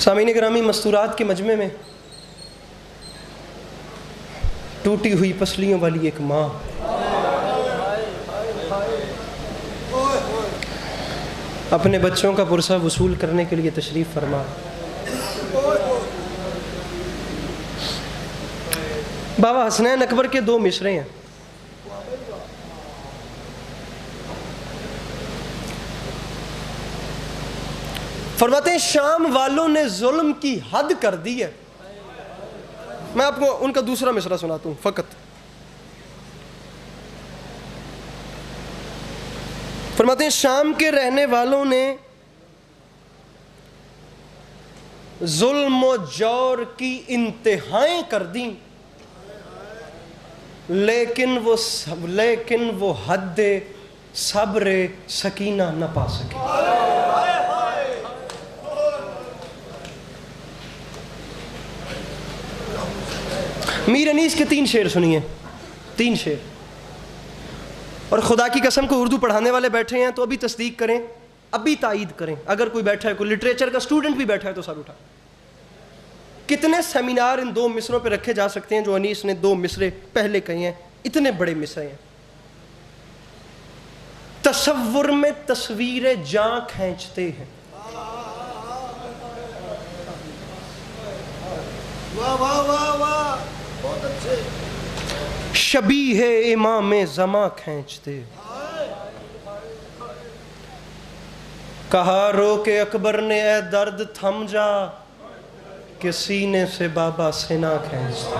سامعین گرامی، مستورات کے مجمع میں ٹوٹی ہوئی پسلیوں والی ایک ماں اپنے بچوں کا پرسہ وصول کرنے کے لیے تشریف فرما. بابا حسنین اکبر کے 2 مصرے ہیں. فرماتے ہیں شام والوں نے ظلم کی حد کر دی ہے. میں آپ کو ان کا دوسرا مصرع سناتا ہوں فقط. فرماتے ہیں شام کے رہنے والوں نے ظلم و جور کی انتہائیں کر دیں، لیکن وہ حد صبر سکینہ نہ پا سکے. میر انیس کے 3 شعر سنیے، 3 شعر. اور خدا کی قسم کو اردو پڑھانے والے بیٹھے ہیں تو ابھی تصدیق کریں، ابھی تائید کریں. اگر کوئی بیٹھا ہے، کوئی لٹریچر کا اسٹوڈنٹ بھی بیٹھا ہے تو سر اٹھا. کتنے سیمینار ان 2 مصروں پہ رکھے جا سکتے ہیں جو انیس نے 2 مصرے پہلے کہے ہیں؟ اتنے بڑے مصرے ہیں. تصور میں تصویر جاں کھینچتے ہیں. واہ واہ واہ واہ، بہت اچھے. شبیہ امام زماں کھینچتے. کہا رو کے اکبر نے اے درد تھم جا، کہ سینے سے بابا سنا کھینچتے.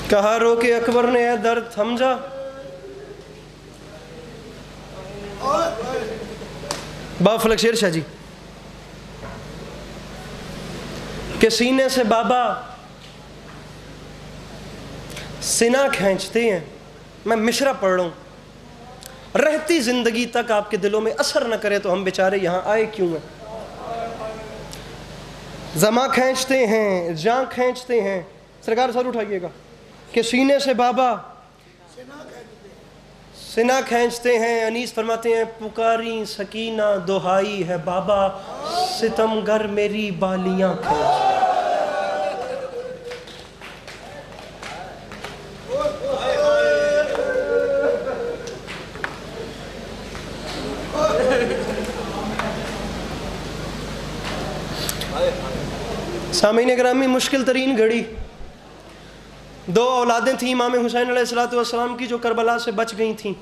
کہا رو کے اکبر نے اے درد تھم جا. بابا فلک شیر شاہ جی، کہ سینے سے بابا سنا کھینچتے ہیں. میں مشرع پڑھ رہا ہوں، رہتی زندگی تک آپ کے دلوں میں اثر نہ کرے تو ہم بیچارے یہاں آئے کیوں ہیں. زماں کھینچتے ہیں، جاں کھینچتے ہیں. سرکار سر اٹھائیے گا. کہ سینے سے بابا سنا کھینچتے ہیں. انیس فرماتے ہیں پکاری سکینہ دہائی ہے بابا، ستم گر میری بالیاں کھینچ. سامعین گرامی، مشکل ترین گھڑی. 2 اولادیں تھیں امام حسین علیہ السلام کی جو کربلا سے بچ گئی تھیں.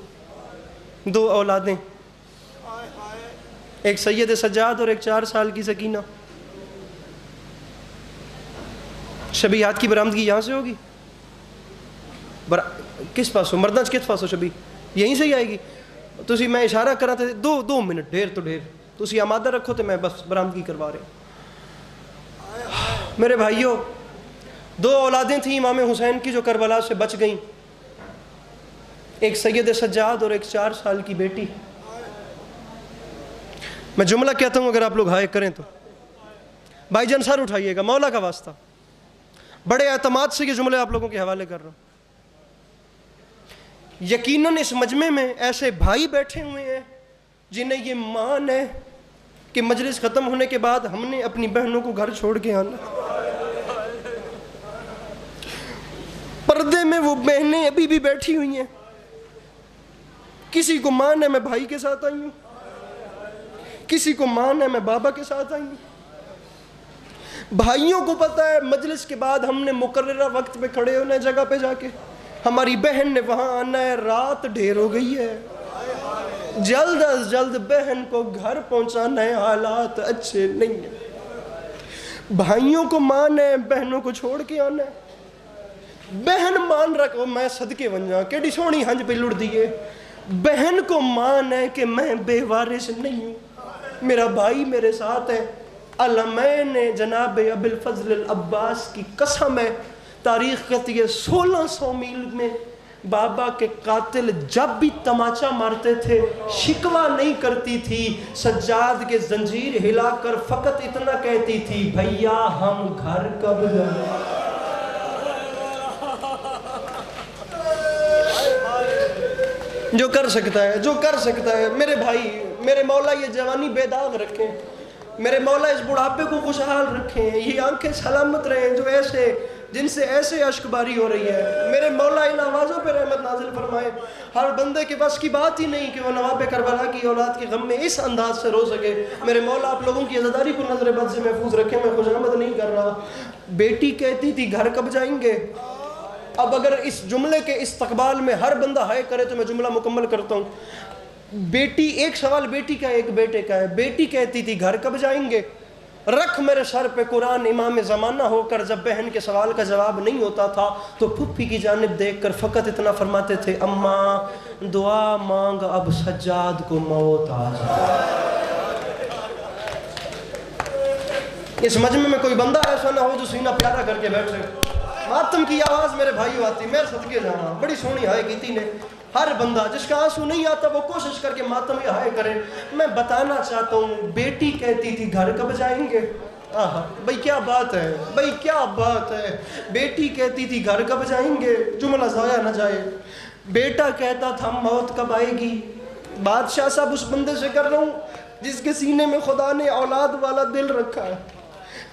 2 اولادیں، ایک سید سجاد اور ایک 4 سال کی سکینہ. شبیہات کی برآمدگی یہاں سے ہوگی؟ کس پاسوں؟ مردانچ کس پاسوں شبی یہیں سے ہی آئے گی. تسی میں اشارہ کرا تھا 2 منٹ، ڈھیر تو ڈھیر تسی آمادہ رکھو تو میں بس برآمدگی کروا رہے. میرے بھائیوں، 2 اولادیں تھیں امام حسین کی جو کربلا سے بچ گئیں. ایک سید سجاد اور ایک 4 سال کی بیٹی. میں جملہ کہتا ہوں، اگر آپ لوگ ہائے کریں تو. بھائی جان سر اٹھائیے گا، مولا کا واسطہ. بڑے اعتماد سے یہ جملے آپ لوگوں کے حوالے کر رہا ہوں. یقیناً اس مجمع میں ایسے بھائی بیٹھے ہوئے ہیں جنہیں یہ مان ہے کہ مجلس ختم ہونے کے بعد ہم نے اپنی بہنوں کو گھر چھوڑ کے آنا. پردے میں وہ بہنیں ابھی بھی بیٹھی ہوئی ہیں. کسی کو مان ہے میں بھائی کے ساتھ آئی ہوں، کسی کو مان ہے میں بابا کے ساتھ آئی ہوں. بھائیوں کو پتہ ہے مجلس کے بعد ہم نے مقررہ وقت پہ کھڑے ہونا ہے جگہ پہ جا کے. ہماری بہن نے وہاں آنا ہے، رات ڈھیر ہو گئی ہے، جلد از جلد بہن کو گھر پہنچانا ہے، حالات اچھے نہیں ہیں. بھائیوں کو مان ہے بہنوں کو چھوڑ کے آنا ہے. بہن مان رکھو میں صدقے ون جا کیڑی سونی ہنج پہ لڑ دیئے. بہن کو مان ہے کہ میں بے وارث نہیں ہوں، میرا بھائی میرے ساتھ ہے. علمین جناب ابی الفضل العباس کی قسم ہے، تاریخ کہتی ہے 1600 میل میں بابا کے قاتل جب بھی تماچا مارتے تھے شکوہ نہیں کرتی تھی. سجاد کے زنجیر ہلا کر فقط اتنا کہتی تھی، بھیا ہم گھر کب جائیں. جو کر سکتا ہے، جو کر سکتا ہے میرے بھائی، میرے مولا یہ جوانی بے داغ رکھیں، میرے مولا اس بڑھاپے کو خوشحال رکھیں، یہ آنکھیں سلامت رہیں جو ایسے جن سے ایسے اشک باری ہو رہی ہے، میرے مولا ان آوازوں پہ رحمت نازل فرمائے۔ ہر بندے کے بس کی بات ہی نہیں کہ وہ نواب کربلا کی اولاد کے غم میں اس انداز سے رو سکے۔ میرے مولا آپ لوگوں کی عزاداری کو نظر بد سے محفوظ رکھیں۔ میں خوش آمد نہیں کر رہا۔ بیٹی کہتی تھی گھر کب جائیں گے؟ اب اگر اس جملے کے استقبال میں ہر بندہ ہائے کرے تو میں جملہ مکمل کرتا ہوں۔ بیٹی، ایک سوال بیٹی کا ایک بیٹے کا ہے۔ بیٹی کہتی تھی گھر کب جائیں گے؟ رکھ میرے سر پہ قرآن امام زمانہ ہو کر جب بہن کے سوال کا جواب نہیں ہوتا تھا تو پھپھی کی جانب دیکھ کر فقط اتنا فرماتے تھے، اماں دعا مانگ اب سجاد کو موت آ جائے۔ اس مجمع میں کوئی بندہ ایسا نہ ہو جو سینہ پیارا کر کے بیٹھے۔ ماتم کی آواز میرے بھائیو آتی، میں صدقے جانا، بڑی سونی ہائے کیتی نے۔ ہر بندہ جس کا آنسو نہیں آتا وہ کوشش کر کے ماتم یہ ہائے کرے۔ میں بتانا چاہتا ہوں، بیٹی کہتی تھی گھر کب جائیں گے؟ بھائی کیا بات ہے، بھائی کیا بات ہے۔ بیٹی کہتی تھی گھر کب جائیں گے، جملہ ضائع نہ جائے۔ بیٹا کہتا تھا موت کب آئے گی۔ بادشاہ صاحب اس بندے سے کر رہا ہوں جس کے سینے میں خدا نے اولاد والا دل رکھا ہے،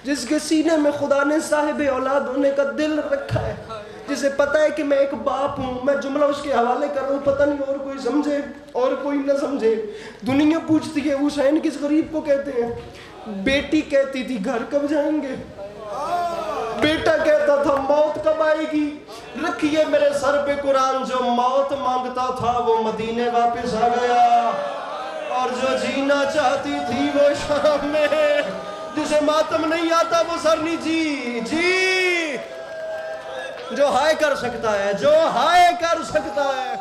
جس کے سینے میں خدا نے صاحب اولاد ہونے کا دل رکھا ہے، جسے پتہ ہے کہ میں ایک باپ ہوں۔ میں جملہ اس کے حوالے کر رہا ہوں، پتہ نہیں اور کوئی سمجھے اور کوئی نہ سمجھے۔ دنیا پوچھتی ہے حسین کس غریب کو کہتے ہیں۔ بیٹی کہتی تھی گھر کب جائیں گے، بیٹا کہتا تھا موت کب آئے گی۔ رکھیے میرے سر پہ قرآن، جو موت مانگتا تھا وہ مدینے واپس آ گیا، اور جو جینا چاہتی تھی وہ شام میں، جسے ماتم نہیں آتا وہ سر نہیں جی جو ہائے کر سکتا ہے، جو ہائے کر سکتا ہے۔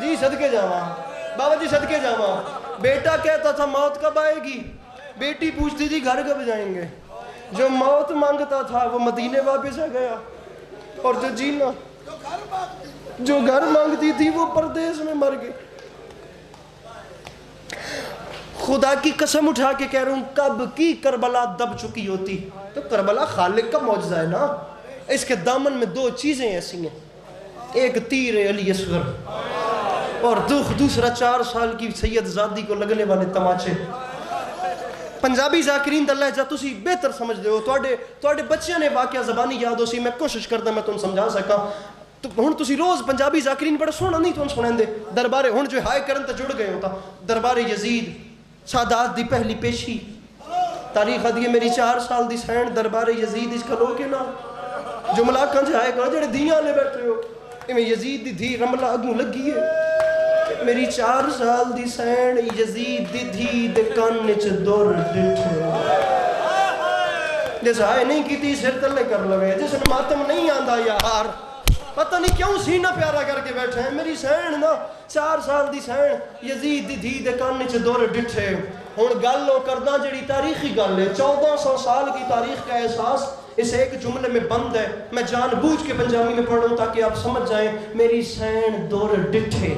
جی صدقے جاواں بابا جی، صدقے جاواں۔ بیٹا کہتا تھا موت کب آئے گی، بیٹی پوچھتی تھی گھر کب جائیں گے۔ جو موت مانگتا تھا وہ مدینے واپس آ گیا، اور جو جینا جو گھر مانگتی تھی وہ پردیس میں مر گئی۔ خدا کی قسم اٹھا کے کہہ رہا ہوں، کب کی کربلا دب چکی ہوتی تو کربلا خالق کا معجزہ ہے نا۔ اس کے دامن میں دو چیزیں ایسی ہیں، ایک تیر علی اصغر اور دوسرا 4 سال کی سید زادی کو لگنے والے تماچے۔ پنجابی ذاکرین دا لہجہ تسی بہتر سمجھ دے ہو، تواڈے بچیاں نے واقعہ زبانی یاد ہو سی، میں کوشش کرتا میں تم سمجھا سکا۔ تو ہن تسی روز پنجابی ذاکرین بڑا سونا نہیں تم سنیں دے۔ دربار ہن جو ہائے کرن تے جڑ گئے ہوتا، دربار یزید سادات دی پہلی پیشی تاریخ دی میری 4 سال دی سین دربار یزید اس کھلو کے نا جملہ کنج آئے کرو جڑے دیاں لے بیٹھے ہو، میں یزید دی دھی رملہ اگوں لگی ہے، میری 4 سال دی سین یزید دی دھی دے کان نچ دور ڈٹھے، جیسے آئے نہیں کی تھی سر تلے کر لگے، جیسے ماتم نہیں آندہ یار، پتہ نہیں کیوں سینہ پیارا کر کے بیٹھے ہیں۔ میری سین نا 4 سال دی سین یزید دی دھی دے کان نچ دور ڈٹھے۔ ہن گل لو کردہ جڑی تاریخی گل ہے، 1400 سال کی تاریخ کا احساس اس ایک جملے میں بند ہے۔ میں جان بوجھ کے پنجابی میں پڑھوں تاکہ آپ سمجھ جائیں، میری سین دور ڈٹھے۔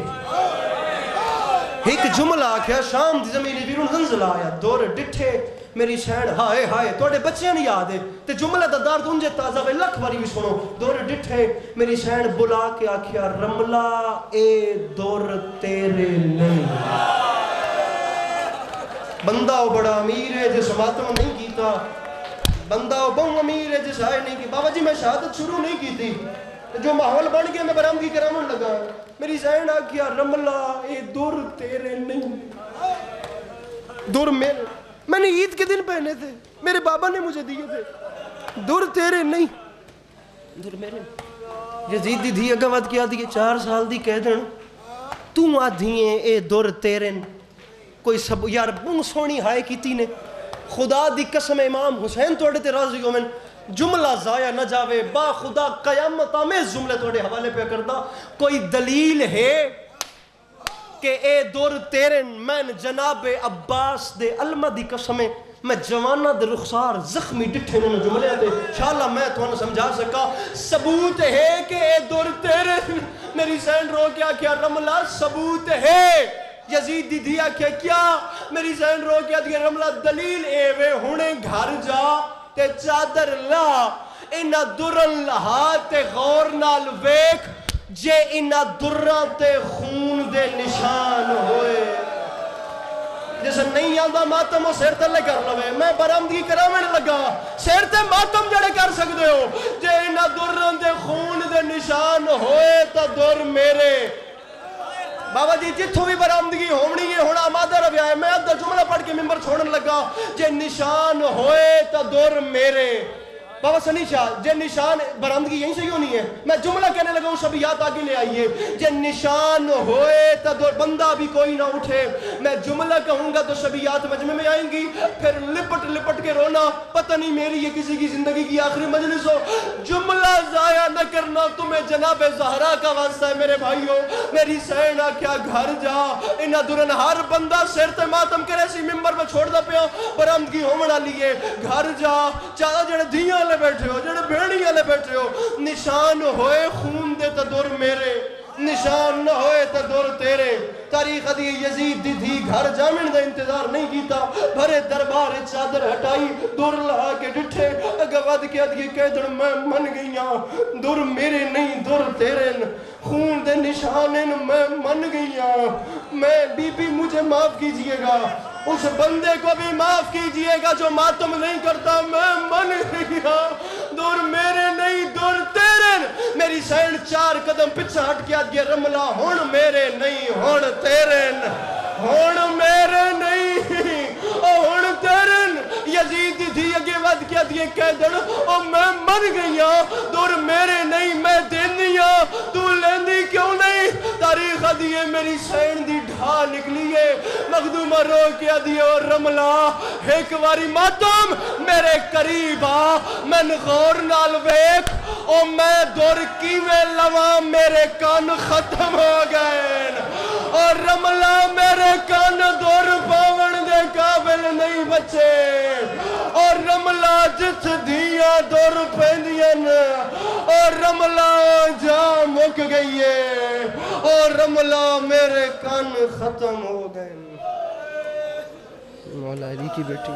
ایک جملہ آکھیا شام دی زمینی بیرون زلزلہ آیا، دور ڈٹھے میری سین ہائے ہائے، توڑے بچے نہیں یاد ہے تے جملہ دا درد انجے تازہ وے لکھ باری بھی سنو، دور ڈٹھے میری سین بلا کے آکھیا رملہ اے دور تیرے نہیں۔ بندہ وہ بڑا امیر ہے جس ماتم نہیں کیتا، بندہ وہ بہت امیر ہے جس آئے نہیں کی۔ بابا جی میں شہادت شروع نہیں کی تھی، جو ماحول بن گیا میں برامگی کرامن لگا۔ میری سین آکھیا رملہ اے دور تیرے نہیں، دور میرے، میں نے عید کے دن پہنے تھے، میرے بابا نے مجھے دیے تھے، دور تیرے نہیں دور میرے۔ یزید دی دھی اگوات کیا دیئے 4 سال دی کہہ دن تو آدھییں اے دور تیرے کوئی سب یار بنگ سونی ہائے کیتی نے۔ خدا دی قسم امام حسین توڑے تے راضی ہو، میں جملہ ضائع نہ جاوے، با خدا قیامت آمیز جملے توڑے حوالے پہ کرتا۔ کوئی دلیل ہے کہ اے دور تیرن میں جناب عباس دے علمہ دی قسمیں میں جوانہ دے رخسار زخمی ڈٹھے انہوں نے جملے آتے انشاءاللہ میں تو انہوں سمجھا سکا۔ ثبوت ہے کہ اے دور تیرن میری سین رو کیا کیا رملہ، ثبوت ہے یزید دی دیا کیا میری سین رو کیا دیا رملہ، دلیل اے وے ہونے گھر جا تے چادر لا انہ درن لہا تے غور نال ویک جے انہاں درراں تے خون دے نشان ہوئے جیسے نہیں آندا ماتم وہ سیر تلے کر لوے میں برآمدگی کراویں لگا سیر تے ماتم جڑے کر سکتے ہو جے انہاں درراں دے خون دے نشان ہوئے تا در میرے بابا جی جتھوں بھی برآمدگی ہونی ہے ہونا آمادہ رویا ہے میں ادھا جملہ پڑھ کے ممبر چھوڑن لگا جے نشان ہوئے تا دور میرے بابا سنی شاہ جے نشان برآمدگی یہیں سے ہی ہونی ہے میں جملہ کہنے لگا ہوں شبیات آگے لے آئیے جے نشان ہوئے تا دور بندہ بھی کوئی نہ اٹھے میں جملہ کہوں گا تو شبیات مجمع میں آئیں گی پھر لپٹ لپٹ کے رونا پتہ نہیں میری یہ کسی کی زندگی کی آخری مجلس ہو جملہ ضائع نہ کرنا تمہیں جناب زہرا کا واسطہ ہے میرے بھائیو میری سینہ کیا گھر جا انہا درن ہر بندہ سیر تے ماتم کرے سی ممبر میں چھوڑ دا پیا برآمدگی ہومنا لیے گھر جا چاہا جڑے دیاں لے بیٹھے ہو جڑے بیڑیاں لے بیٹھے ہو نشان ہوئے خون دے تا دور میرے نشان نہ ہوئے تا دور تیرے تاریخ دی یزید دی تھی گھر جامن دا انتظار نہیں کیتا بھرے دربار چادر ہٹائی دور لہا کے ڈٹھے اگواد کے ادھے کہدر میں من گئیاں دور میرے نہیں دور تیرے خون دے نشانن میں من گئیاں میں بی بی مجھے معاف کیجئے گا اس بندے کو بھی معاف کیجئے گا جو ماتم نہیں کرتا میں من گیا دور میرے نہیں دور تیرے میری سین 4 قدم پچھا ہٹ کے آدھے رملہ ہون میرے نہیں ہون تیرے ہون میرے نہیں ہون تیرے یزید تھی اگے ود کے آدھے کہدن او میں من گیا دور میرے نہیں میں دینیا تو لیندی کیوں نہیں تاریخ دیئے میری سین دی ڈھا نکلیے مخدومہ رو کے دیئے اور رملہ ایک واری ماتم میرے قریب آ من غور نال ویک او میں دور کیوے لواں میرے کان ختم ہو گئے اور رملہ میرے کان دور پاون دے قابل نہیں بچے اور رملہ جت دیا دور پیندین اور رملہ جا مک گئی ہے اور رملہ میرے کان ختم ہو گئے مولا علی کی بیٹی